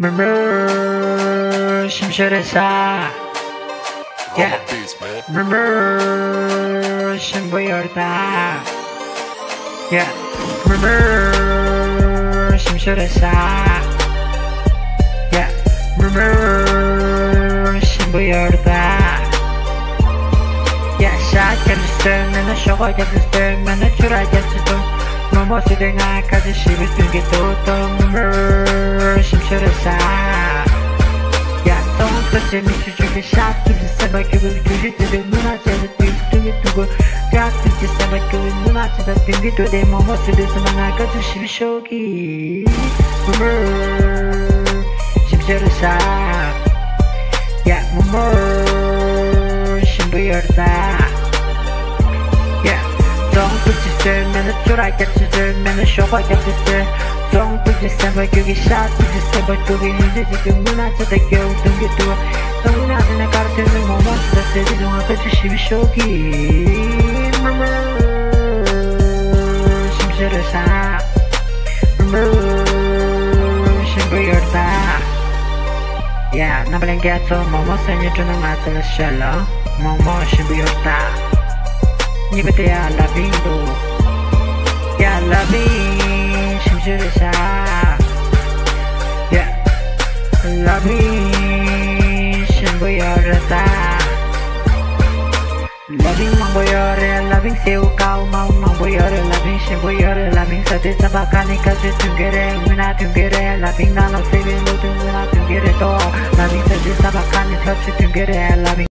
Remember 심술에서 Yeah Remember 심부열다 Yeah Remember 심술에서 Yeah Remember 심부열다 Yeah 샷감했을 맨날 쇼가겠을 맨날 줄알겠을 뭐뭐시 등하까지 씹을 뜬게 또 Remember 심술에서 Yeah don't 재미치 주게 샷 두지 세발 그걸 두지 두들 무너져서 띄우게 두고 쫙 두지 세발 그걸 무너져서 뜬게 또내 뭐뭐시 돼서 나가서 씹을 쇼기 Remember 심술에서 Yeah Remember 심부열다 Don't put yourself in the truck, get yourself in the shop, get yourself. Don't put yourself like you get shot, put yourself like you get hit, you can move out to the girl, don't get to it. Don't not in the car, tell me more once, that's it, you don't have to see me shocky. Remember, some shit is hot. Remember, some weird that. Yeah, nobody gets on, mama, send you to the matter, the shallow. Mama, should be your that. Nigga, I love you. Yeah, I love you. 심술에서 Yeah, I love you. 심부열었다. Loving 망보열해, loving 새우 가우 망보열해, loving 심부열해, loving 서대서 바카니까 둥그래, 은하 둥그래, loving 나눠 세빈 모든 은하 둥그래 또, loving 서대서 바카니 터치 둥그래, loving